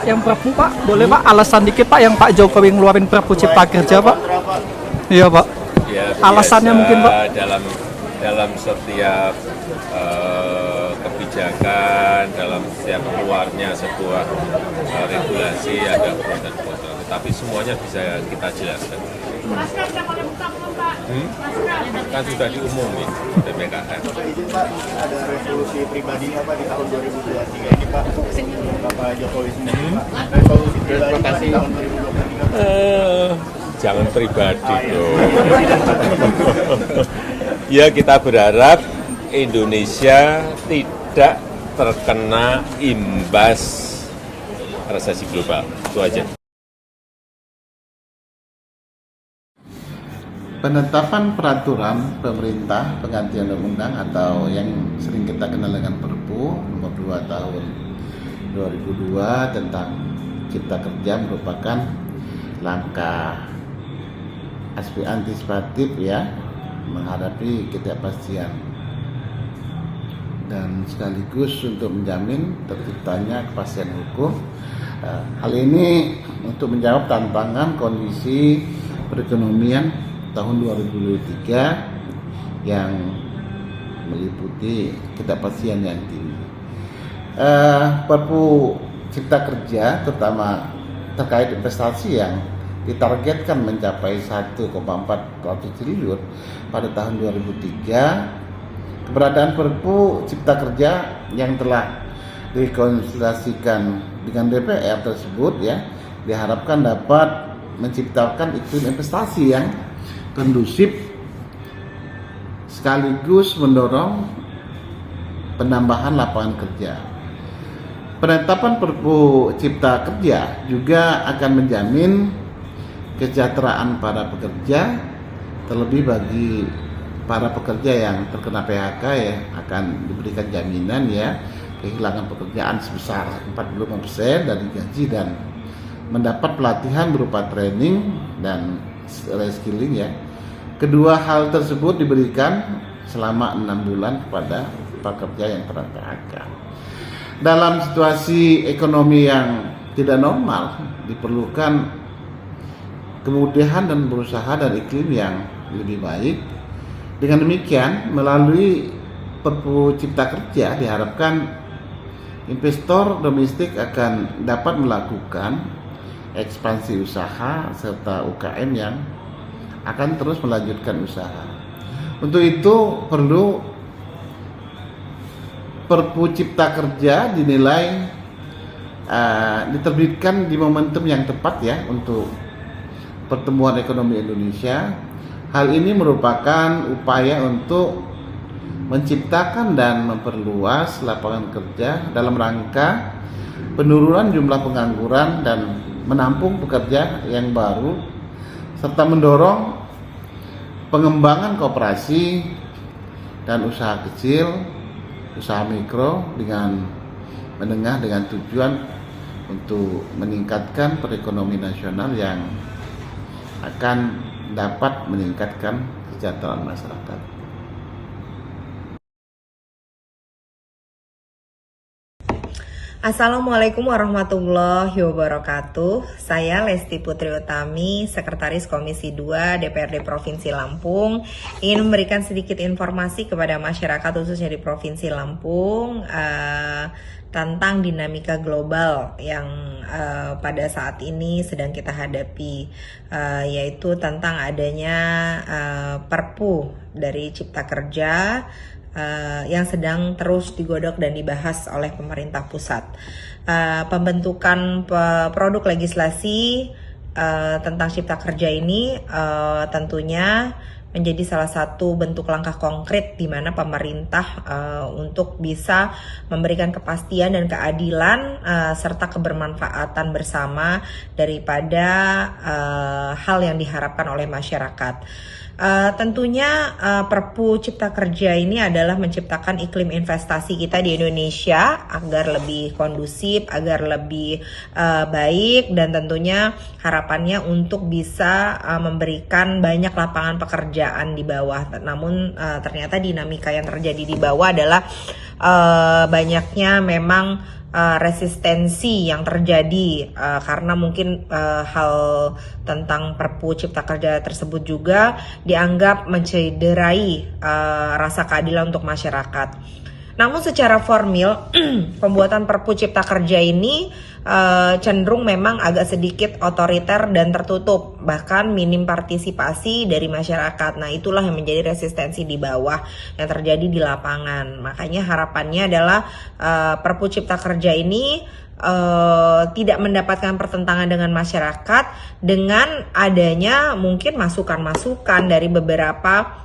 Yang Perpu Pak, boleh Pak alasan dikit Pak yang Pak Jokowi ngeluarin Perpu Cipta Kerja Pak? Iya Pak. Ya, Alasannya mungkin Pak? Dalam setiap kebijakan, dalam setiap keluarnya sebuah regulasi ada pro dan kontra, tetapi semuanya bisa kita jelaskan. Kan sudah diumumin PPKM. Izin Pak, ada resolusi pribadinya Pak di tahun 2023 ini Pak, Bapak Jokowi sendiri Pak. Resolusi pribadi Pak di tahun 2023. Jangan pribadi dong. Ya, kita berharap Indonesia tidak terkena imbas resesi global. Itu aja. Penetapan peraturan pemerintah penggantian undang-undang atau yang sering kita kenal dengan Perpu nomor 2 tahun 2002 tentang Cipta Kerja merupakan langkah antisipatif ya menghadapi ketidakpastian dan sekaligus untuk menjamin terciptanya kepastian hukum. Hal ini untuk menjawab tantangan kondisi perekonomian tahun 2023 yang meliputi ketidakpastian yang tinggi. Perpu Cipta Kerja terutama terkait investasi yang ditargetkan mencapai 1,4 triliun pada tahun 2003. Keberadaan Perpu Cipta Kerja yang telah dikonsultasikan dengan DPR tersebut ya diharapkan dapat menciptakan iklim investasi yang kondusif sekaligus mendorong penambahan lapangan kerja. Penetapan Perpu Cipta Kerja juga akan menjamin kesejahteraan para pekerja, terlebih bagi para pekerja yang terkena PHK ya akan diberikan jaminan ya kehilangan pekerjaan sebesar 45% dari gaji dan mendapat pelatihan berupa training dan reskilling ya. Kedua hal tersebut diberikan selama 6 bulan kepada pekerja yang terkena PHK. Dalam situasi ekonomi yang tidak normal diperlukan kemudahan dan berusaha dan iklim yang lebih baik. Dengan demikian melalui Perpu Cipta Kerja diharapkan investor domestik akan dapat melakukan ekspansi usaha serta UKM yang akan terus melanjutkan usaha. Untuk itu perlu Perpu Cipta Kerja dinilai diterbitkan di momentum yang tepat ya untuk pertumbuhan ekonomi Indonesia. Hal ini merupakan upaya untuk menciptakan dan memperluas lapangan kerja dalam rangka penurunan jumlah pengangguran dan menampung pekerja yang baru serta mendorong pengembangan koperasi dan usaha kecil, usaha mikro dengan menengah dengan tujuan untuk meningkatkan perekonomian nasional yang akan dapat meningkatkan kesejahteraan masyarakat. Assalamualaikum warahmatullahi wabarakatuh. Saya Lesti Putri Utami, Sekretaris Komisi 2 DPRD Provinsi Lampung, ingin memberikan sedikit informasi kepada masyarakat khususnya di Provinsi Lampung tentang dinamika global yang pada saat ini sedang kita hadapi, yaitu tentang adanya Perpu dari Cipta Kerja yang sedang terus digodok dan dibahas oleh pemerintah pusat. Pembentukan produk legislasi tentang Cipta Kerja ini tentunya menjadi salah satu bentuk langkah konkret di mana pemerintah untuk bisa memberikan kepastian dan keadilan serta kebermanfaatan bersama daripada hal yang diharapkan oleh masyarakat. Tentunya Perpu Cipta Kerja ini adalah menciptakan iklim investasi kita di Indonesia agar lebih kondusif, agar lebih baik, dan tentunya harapannya untuk bisa memberikan banyak lapangan pekerjaan di bawah. Namun ternyata dinamika yang terjadi di bawah adalah banyaknya memang resistensi yang terjadi karena mungkin hal tentang Perpu Cipta Kerja tersebut juga dianggap mencederai rasa keadilan untuk masyarakat. Namun secara formil pembuatan Perpu Cipta Kerja ini cenderung memang agak sedikit otoriter dan tertutup, bahkan minim partisipasi dari masyarakat. Nah, itulah yang menjadi resistensi di bawah yang terjadi di lapangan. Makanya harapannya adalah Perpu Cipta Kerja ini tidak mendapatkan pertentangan dengan masyarakat dengan adanya mungkin masukan-masukan dari beberapa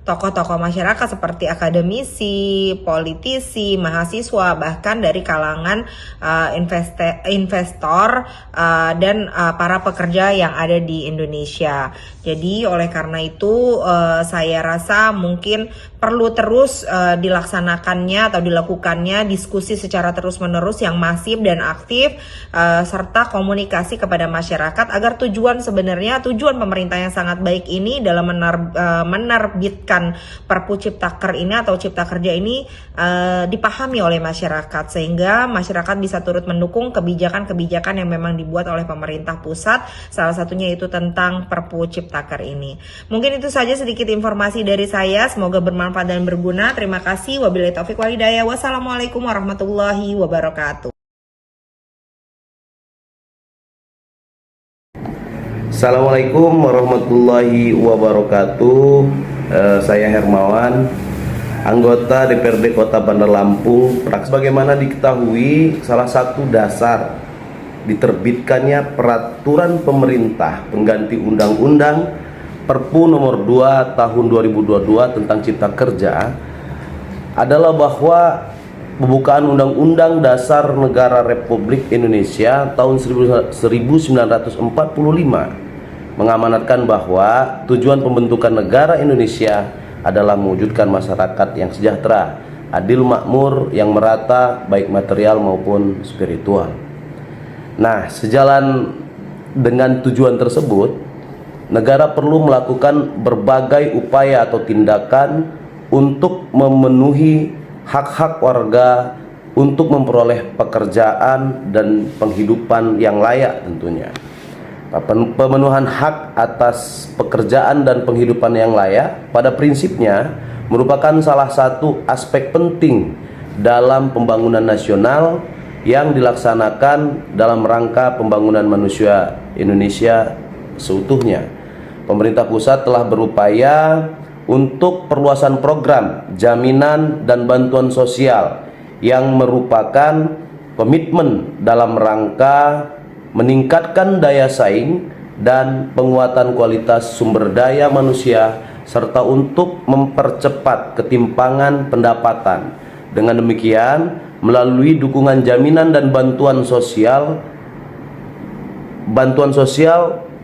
tokoh-tokoh masyarakat seperti akademisi, politisi, mahasiswa, bahkan dari kalangan investor dan para pekerja yang ada di Indonesia. Jadi oleh karena itu saya rasa mungkin perlu terus dilaksanakannya atau dilakukannya diskusi secara terus-menerus yang masif dan aktif serta komunikasi kepada masyarakat agar tujuan pemerintah yang sangat baik ini dalam menerbitkan Perpu Ciptaker ini atau Cipta Kerja ini dipahami oleh masyarakat sehingga masyarakat bisa turut mendukung kebijakan-kebijakan yang memang dibuat oleh pemerintah pusat, salah satunya itu tentang Perpu Ciptaker ini. Mungkin itu saja sedikit informasi dari saya, semoga bermanfaat dan berguna. Terima kasih. Wabillahi taufik wal hidayah. Wassalamualaikum warahmatullahi wabarakatuh. Assalamualaikum warahmatullahi wabarakatuh. Saya Hermawan, anggota DPRD Kota Bandar Lampung. Sebagaimana diketahui, salah satu dasar diterbitkannya peraturan pemerintah pengganti undang-undang Perpu nomor 2 tahun 2022 tentang Cipta Kerja adalah bahwa pembukaan Undang-Undang Dasar Negara Republik Indonesia tahun 1945 mengamanatkan bahwa tujuan pembentukan negara Indonesia adalah mewujudkan masyarakat yang sejahtera, adil, makmur, yang merata baik material maupun spiritual. Nah, sejalan dengan tujuan tersebut, negara perlu melakukan berbagai upaya atau tindakan untuk memenuhi hak-hak warga untuk memperoleh pekerjaan dan penghidupan yang layak tentunya. Pemenuhan hak atas pekerjaan dan penghidupan yang layak pada prinsipnya merupakan salah satu aspek penting dalam pembangunan nasional yang dilaksanakan dalam rangka pembangunan manusia Indonesia seutuhnya. Pemerintah pusat telah berupaya untuk perluasan program jaminan dan bantuan sosial yang merupakan komitmen dalam rangka meningkatkan daya saing dan penguatan kualitas sumber daya manusia serta untuk mempercepat ketimpangan pendapatan. Dengan demikian, melalui dukungan jaminan dan bantuan sosial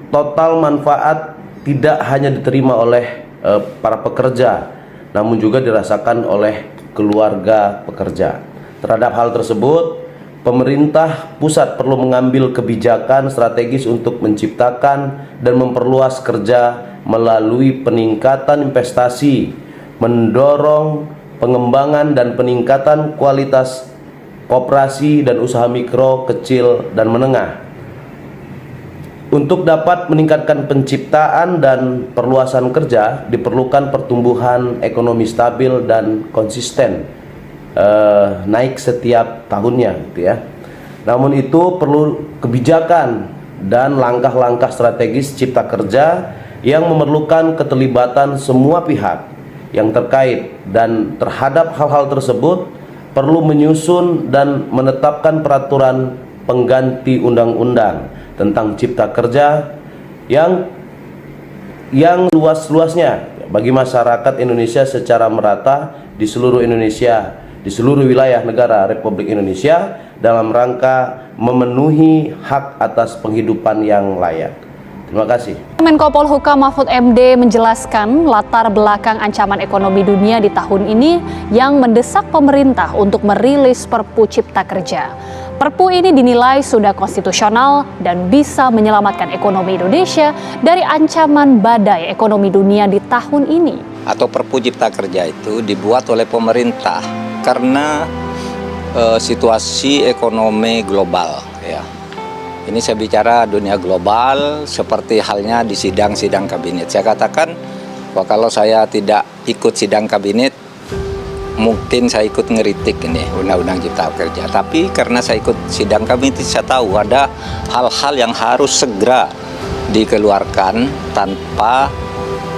total manfaat tidak hanya diterima oleh para pekerja, namun juga dirasakan oleh keluarga pekerja. Terhadap hal tersebut, pemerintah pusat perlu mengambil kebijakan strategis untuk menciptakan dan memperluas kerja melalui peningkatan investasi, mendorong pengembangan dan peningkatan kualitas koperasi dan usaha mikro, kecil, dan menengah. Untuk dapat meningkatkan penciptaan dan perluasan kerja, diperlukan pertumbuhan ekonomi stabil dan konsisten, naik setiap tahunnya gitu ya. Namun itu perlu kebijakan dan langkah-langkah strategis Cipta Kerja yang memerlukan keterlibatan semua pihak yang terkait, dan terhadap hal-hal tersebut perlu menyusun dan menetapkan peraturan pengganti undang-undang tentang Cipta Kerja yang luas-luasnya bagi masyarakat Indonesia secara merata di seluruh Indonesia, di seluruh wilayah negara Republik Indonesia dalam rangka memenuhi hak atas penghidupan yang layak. Terima kasih. Menko Polhukam Mahfud MD menjelaskan latar belakang ancaman ekonomi dunia di tahun ini yang mendesak pemerintah untuk merilis Perpu Cipta Kerja. Perpu ini dinilai sudah konstitusional dan bisa menyelamatkan ekonomi Indonesia dari ancaman badai ekonomi dunia di tahun ini. atau Perpu Cipta Kerja itu dibuat oleh pemerintah karena situasi ekonomi global ya. Ini saya bicara dunia global seperti halnya di sidang-sidang kabinet. Saya katakan bahwa kalau saya tidak ikut sidang kabinet, mungkin saya ikut ngeritik ini Undang-Undang Cipta Kerja. Tapi karena saya ikut sidang kabinet, saya tahu ada hal-hal yang harus segera dikeluarkan tanpa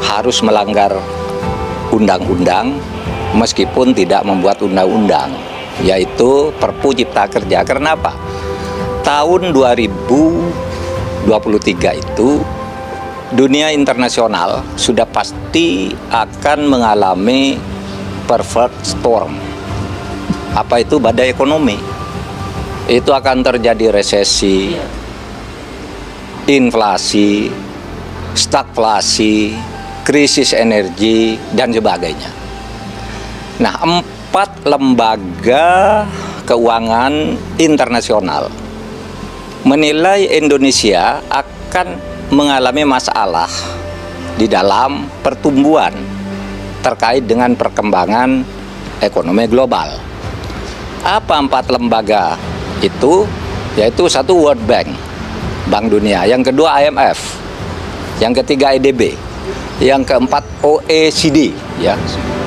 harus melanggar undang-undang meskipun tidak membuat undang-undang, yaitu Perpu Cipta Kerja. Karena apa? Tahun 2023 itu dunia internasional sudah pasti akan mengalami perfect storm. Apa itu? Badai ekonomi. Itu akan terjadi resesi, inflasi, stagflasi, krisis energi, dan sebagainya. Nah, 4 lembaga keuangan internasional menilai Indonesia akan mengalami masalah di dalam pertumbuhan terkait dengan perkembangan ekonomi global. Apa 4 lembaga itu? Yaitu satu World Bank, Bank Dunia, yang kedua IMF, yang ketiga EDB, yang keempat OECD, ya,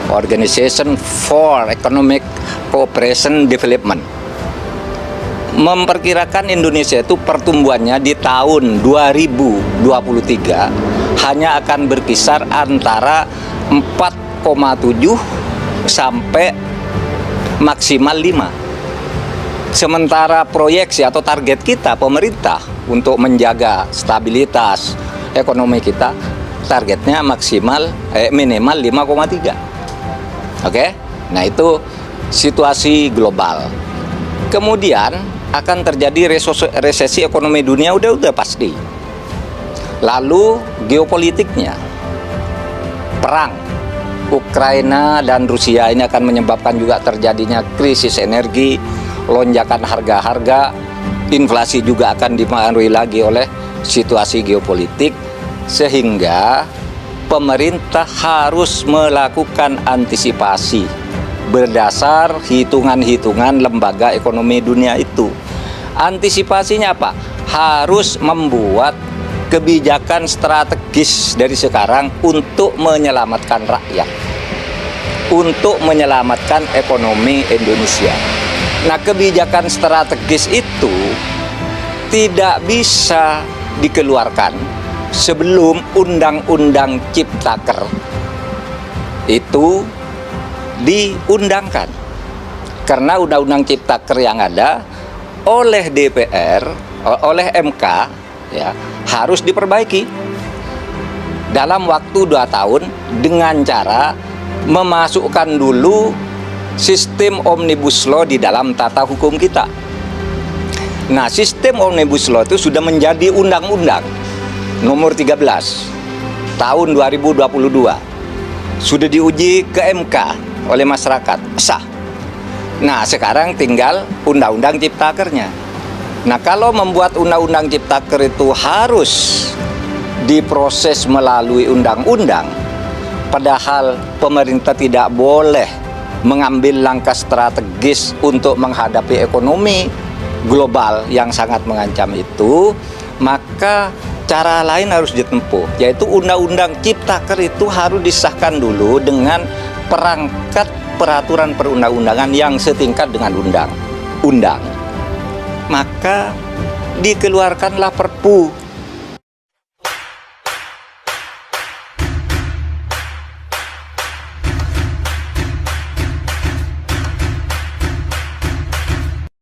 Organization for Economic Cooperation Development, memperkirakan Indonesia itu pertumbuhannya di tahun 2023 hanya akan berkisar antara 4,7 sampai maksimal 5. Sementara proyeksi atau target kita pemerintah untuk menjaga stabilitas ekonomi kita, targetnya minimal 5,3. Oke? Nah, itu situasi global. Kemudian akan terjadi resesi ekonomi dunia, udah pasti. Lalu geopolitiknya, perang Ukraina dan Rusia ini akan menyebabkan juga terjadinya krisis energi, lonjakan harga-harga, inflasi juga akan dipengaruhi lagi oleh situasi geopolitik, sehingga pemerintah harus melakukan antisipasi berdasar hitungan-hitungan lembaga ekonomi dunia itu. Antisipasinya apa? Harus membuat kebijakan strategis dari sekarang untuk menyelamatkan rakyat, untuk menyelamatkan ekonomi Indonesia. Nah, kebijakan strategis itu tidak bisa dikeluarkan sebelum Undang-Undang Ciptaker itu diundangkan. Karena Undang-Undang Ciptaker yang ada oleh DPR, oleh MK, ya, harus diperbaiki dalam waktu 2 tahun dengan cara memasukkan dulu sistem Omnibus Law di dalam tata hukum kita. Nah, sistem Omnibus Law itu sudah menjadi undang-undang nomor 13 tahun 2022, sudah diuji ke MK oleh masyarakat, sah. Nah, sekarang tinggal Undang-Undang Ciptakernya. Nah, kalau membuat Undang-Undang Ciptaker itu harus diproses melalui undang-undang, padahal pemerintah tidak boleh mengambil langkah strategis untuk menghadapi ekonomi global yang sangat mengancam itu, maka cara lain harus ditempuh, yaitu Undang-Undang Ciptaker itu harus disahkan dulu dengan perangkat peraturan perundang-undangan yang setingkat dengan undang-undang. Maka dikeluarkanlah Perpu